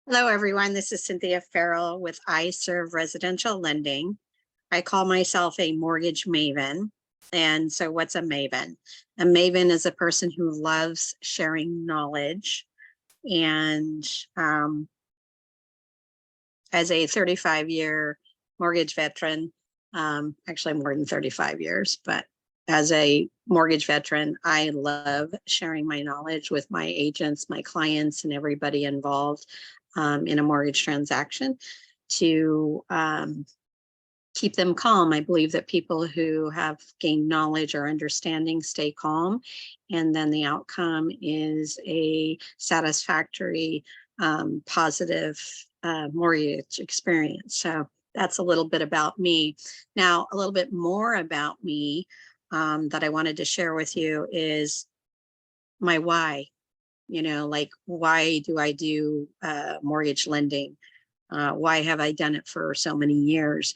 Hello, everyone. This is Cynthia Farrell with iServe Residential Lending. I call myself a mortgage maven. And so what's a maven? A maven is a person who loves sharing knowledge. And as a 35-year mortgage veteran, actually more than 35 years, but as a mortgage veteran, I love sharing my knowledge with my agents, my clients, and everybody involved in a mortgage transaction to keep them calm. I believe that people who have gained knowledge or understanding stay calm, and then the outcome is a satisfactory, positive mortgage experience. So that's a little bit about me. Now, a little bit more about me that I wanted to share with you is my why. Like, why do I do mortgage lending? Why have I done it for so many years?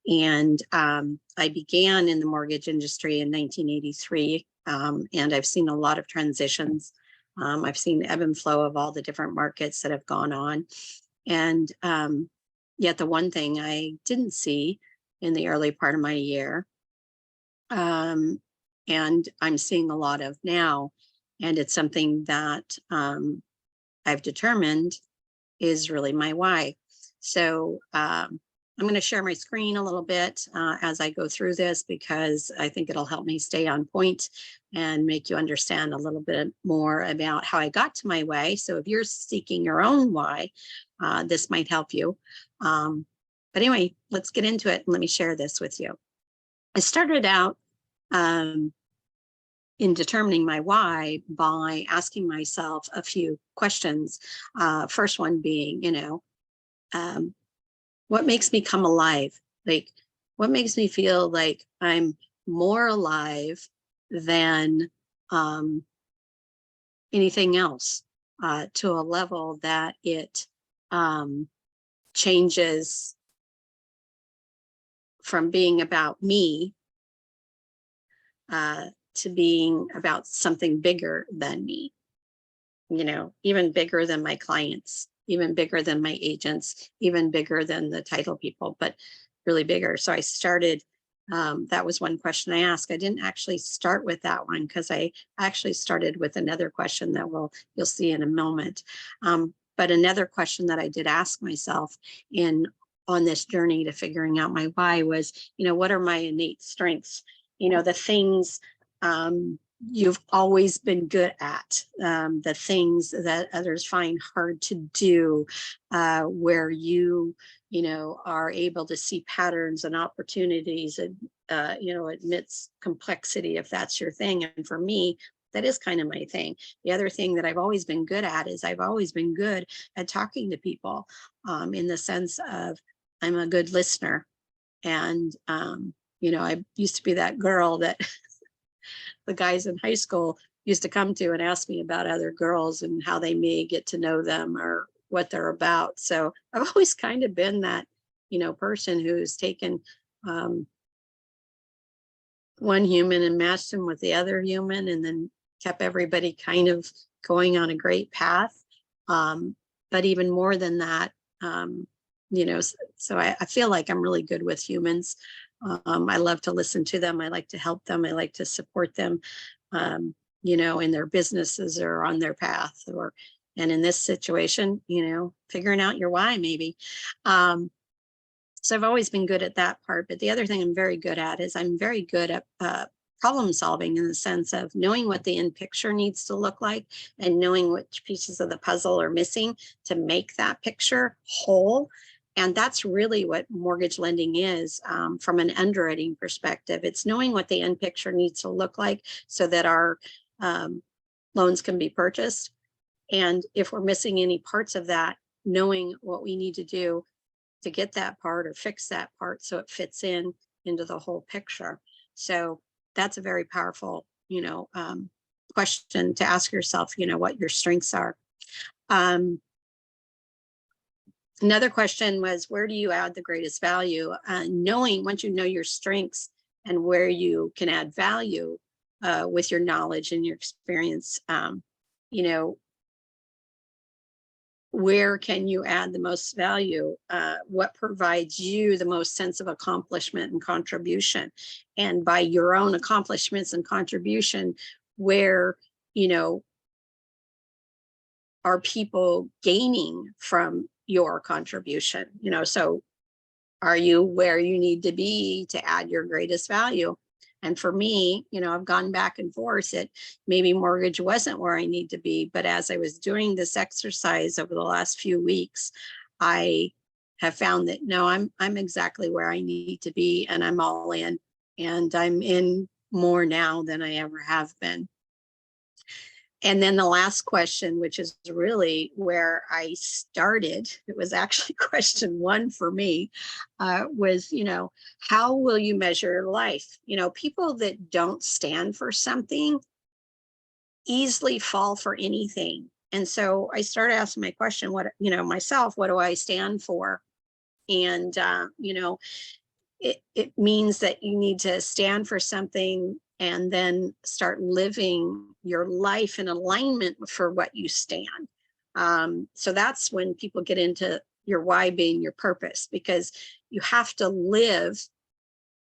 And I began in the mortgage industry in 1983, and I've seen a lot of transitions. I've seen ebb and flow of all the different markets that have gone on. And yet the one thing I didn't see in the early part of my year, and I'm seeing a lot of now, and it's something that I've determined is really my why. So I'm going to share my screen a little bit as I go through this, because I think it'll help me stay on point and make you understand a little bit more about how I got to my why. So if you're seeking your own why, this might help you. But anyway, let's get into it and let me share this with you. I started out in determining my why by asking myself a few questions. First one being, what makes me come alive? Like, what makes me feel like I'm more alive than anything else, to a level that it changes from being about me to being about something bigger than me, even bigger than my clients, even bigger than my agents, even bigger than the title people, but really bigger. So I started, that was one question I asked. I didn't actually start with that one, because I actually started with another question that you'll see in a moment. But another question that I did ask myself on this journey to figuring out my why was, what are my innate strengths? The things you've always been good at, the things that others find hard to do, where you are able to see patterns and opportunities, and amidst complexity, if that's your thing. And for me, that is kind of my thing. The other thing that I've always been good at is I've always been good at talking to people, in the sense of I'm a good listener. And I used to be that girl that the guys in high school used to come to and ask me about other girls and how they may get to know them or what they're about. So I've always kind of been that, person who's taken one human and matched them with the other human, and then kept everybody kind of going on a great path. But even more than that, so I feel like I'm really good with humans. I love to listen to them. I like to help them. I like to support them, in their businesses or on their path, and in this situation, figuring out your why maybe. So I've always been good at that part. But the other thing I'm very good at is I'm very good at problem solving, in the sense of knowing what the end picture needs to look like and knowing which pieces of the puzzle are missing to make that picture whole. And that's really what mortgage lending is, from an underwriting perspective. It's knowing what the end picture needs to look like so that our loans can be purchased. And if we're missing any parts of that, knowing what we need to do to get that part or fix that part so it fits into the whole picture. So that's a very powerful, question to ask yourself, what your strengths are. Another question was, where do you add the greatest value? Once you know your strengths and where you can add value with your knowledge and your experience, where can you add the most value? What provides you the most sense of accomplishment and contribution? And by your own accomplishments and contribution, where, you know, are people gaining from your contribution? You know, so are you where you need to be to add your greatest value? And for me, you know, I've gone back and forth. It maybe mortgage wasn't where I need to be, but as I was doing this exercise over the last few weeks, I have found that no, I'm exactly where I need to be, and I'm all in, and I'm in more now than I ever have been. And then the last question, which is really where I started, it was actually question one for me, was, you know, how will you measure your life? You know, people that don't stand for something easily fall for anything. And so I started asking my question, what, you know, myself, what do I stand for? And, you know, it means that you need to stand for something and then start living your life in alignment for what you stand. So that's when people get into your why being your purpose, because you have to live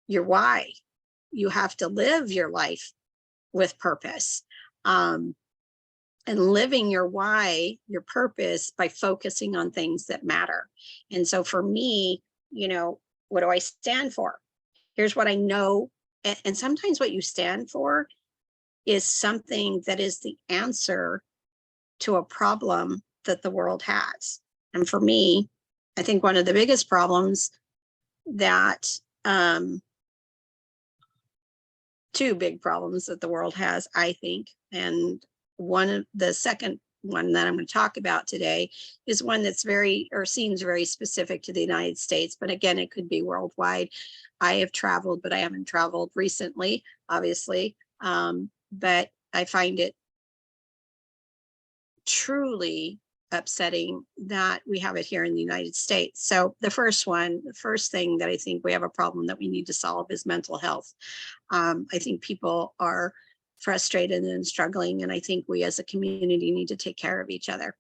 your why. You have to live your life with purpose. And living your why, your purpose, by focusing on things that matter. And so for me, you know, what do I stand for? Here's what I know. And sometimes what you stand for is something that is the answer to a problem that the world has. And for me, I think one of the biggest problems that, two big problems that the world has, I think, and one of the second one that I'm going to talk about today is one that's very, or seems very specific to the United States, but again, it could be worldwide. I have traveled, but I haven't traveled recently, obviously. But I find it truly upsetting that we have it here in the United States. So the first thing that I think we have a problem that we need to solve is mental health. I think people are frustrated and struggling, and I think we as a community need to take care of each other.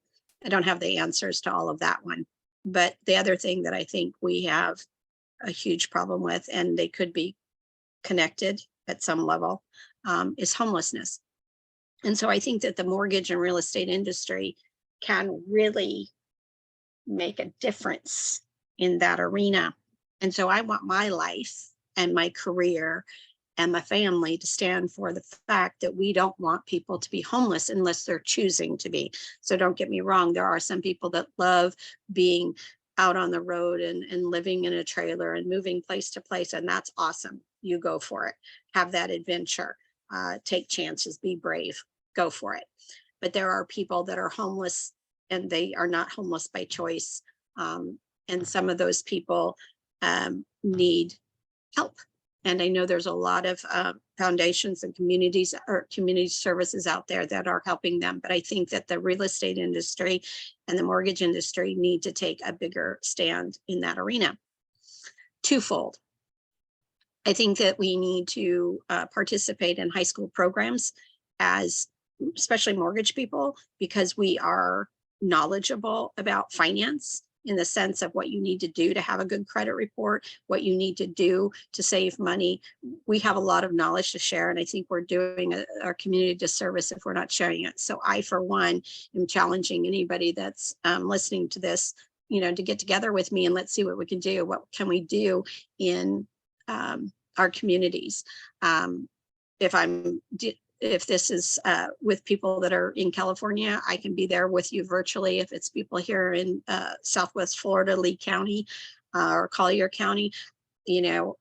I don't have the answers to all of that one, but the other thing that I think we have a huge problem with, and they could be connected at some level, is homelessness. And so I think that the mortgage and real estate industry can really make a difference in that arena. And so I want my life and my career and my family to stand for the fact that we don't want people to be homeless unless they're choosing to be. So don't get me wrong, there are some people that love being out on the road and living in a trailer and moving place to place, and that's awesome. You go for it. Have that adventure. Take chances, be brave, go for it. But there are people that are homeless, and they are not homeless by choice. And some of those people need help. And I know there's a lot of foundations and communities or community services out there that are helping them. But I think that the real estate industry and the mortgage industry need to take a bigger stand in that arena. Twofold. I think that we need to participate in high school programs as especially mortgage people, because we are knowledgeable about finance in the sense of what you need to do to have a good credit report, what you need to do to save money. We have a lot of knowledge to share, and I think we're doing our community a disservice if we're not sharing it. So I, for one, am challenging anybody that's listening to this, you know, to get together with me and let's see what we can do. What can we do in our communities? If this is with people that are in California, I can be there with you virtually. If it's people here in Southwest Florida, Lee County or Collier County, you know,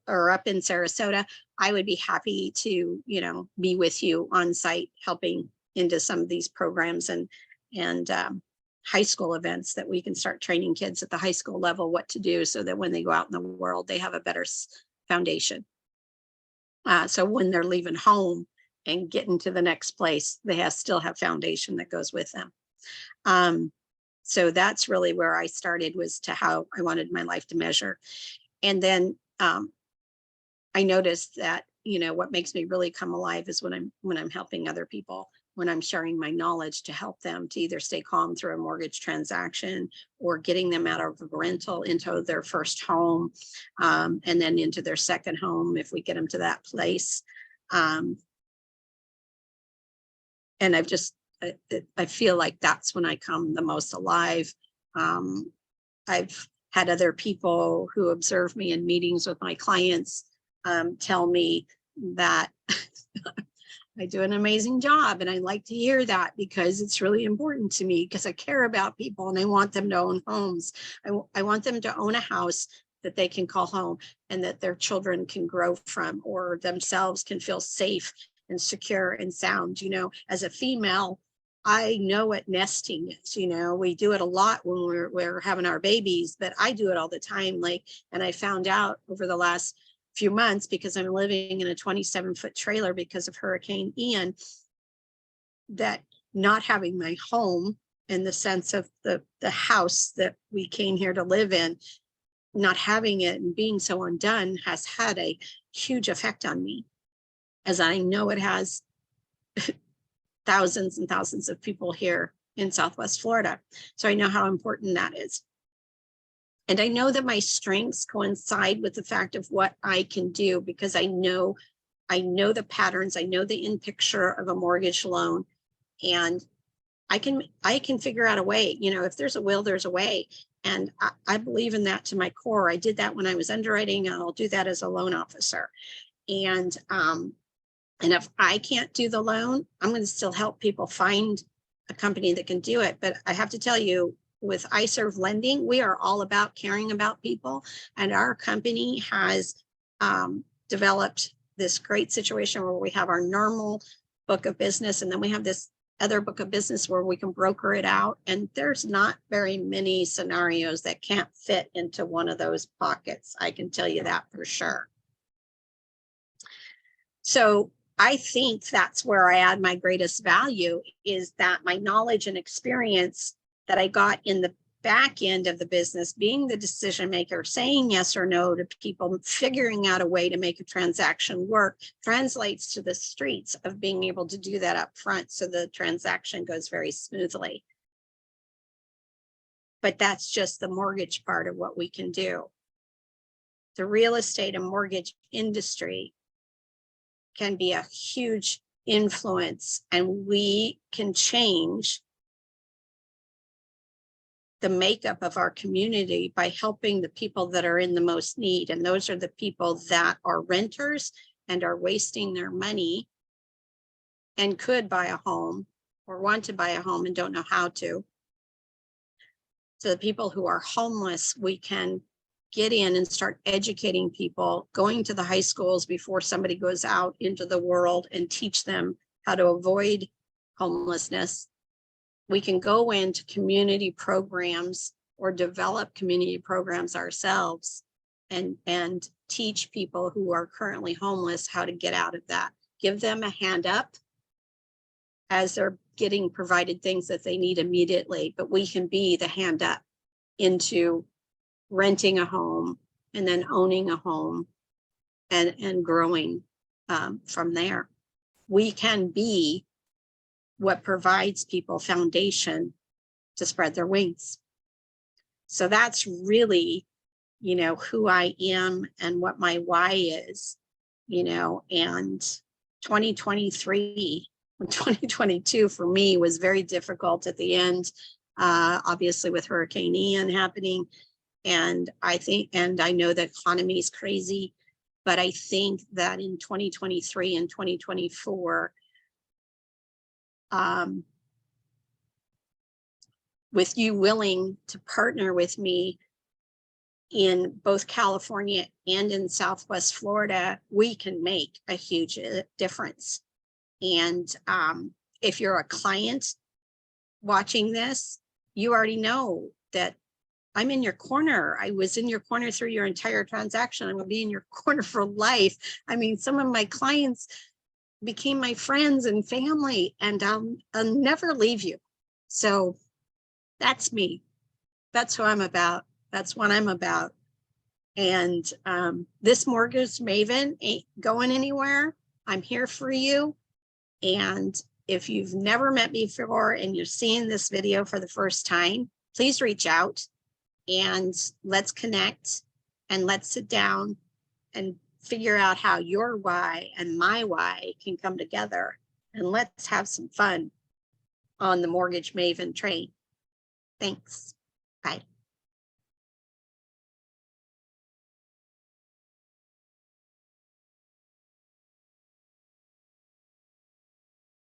or up in Sarasota, I would be happy to, you know, be with you on site, helping into some of these programs and high school events that we can start training kids at the high school level what to do so that when they go out in the world, they have a better foundation. So when they're leaving home and getting to the next place, they still have foundation that goes with them. So that's really where I started, was to how I wanted my life to measure. And then I noticed that, you know, what makes me really come alive is when I'm helping other people. when I'm sharing my knowledge to help them to either stay calm through a mortgage transaction or getting them out of a rental into their first home, and then into their second home if we get them to that place. And I feel like that's when I come the most alive. I've had other people who observe me in meetings with my clients tell me that I do an amazing job. And I like to hear that because it's really important to me, because I care about people and I want them to own homes. I want them to own a house that they can call home and that their children can grow from, or themselves can feel safe and secure and sound. You know, as a female, I know what nesting is. You know, we do it a lot when we're having our babies, but I do it all the time. And I found out over the last few months, because I'm living in a 27-foot trailer because of Hurricane Ian, that not having my home in the sense of the house that we came here to live in, not having it and being so undone has had a huge effect on me, as I know it has thousands and thousands of people here in Southwest Florida. So I know how important that is. And I know that my strengths coincide with the fact of what I can do, because I know the patterns, I know the in picture of a mortgage loan, and I can figure out a way. You know, if there's a will, there's a way. And I believe in that to my core. I did that when I was underwriting, and I'll do that as a loan officer. And if I can't do the loan, I'm going to still help people find a company that can do it. But I have to tell you, with iServe Lending, we are all about caring about people. And our company has developed this great situation where we have our normal book of business, and then we have this other book of business where we can broker it out. And there's not very many scenarios that can't fit into one of those pockets. I can tell you that for sure. So I think that's where I add my greatest value, is that my knowledge and experience that I got in the back end of the business, being the decision maker, saying yes or no to people, figuring out a way to make a transaction work, translates to the streets of being able to do that up front so the transaction goes very smoothly. But that's just the mortgage part of what we can do. The real estate and mortgage industry can be a huge influence, and we can change the makeup of our community by helping the people that are in the most need. And those are the people that are renters and are wasting their money and could buy a home or want to buy a home and don't know how to. So the people who are homeless, we can get in and start educating people, going to the high schools before somebody goes out into the world, and teach them how to avoid homelessness. We can go into community programs or develop community programs ourselves and teach people who are currently homeless how to get out of that. Give them a hand up as they're getting provided things that they need immediately, but we can be the hand up into renting a home and then owning a home and growing from there. We can be what provides people foundation to spread their wings. So that's really, you know, who I am and what my why is, you know. And 2023 and 2022 for me was very difficult at the end, obviously with Hurricane Ian happening. And I know the economy is crazy, but I think that in 2023 and 2024, with you willing to partner with me in both California and in Southwest Florida, we can make a huge difference. And if you're a client watching this, you already know that I'm in your corner. I was in your corner through your entire transaction. I'm going to be in your corner for life. I mean, some of my clients became my friends and family, and I'll never leave you. So that's me. That's who I'm about. That's what I'm about. And this Mortgage Maven ain't going anywhere. I'm here for you. And if you've never met me before and you're seeing this video for the first time, please reach out and let's connect and let's sit down and figure out how your why and my why can come together. And let's have some fun on the Mortgage Maven train. Thanks. Bye.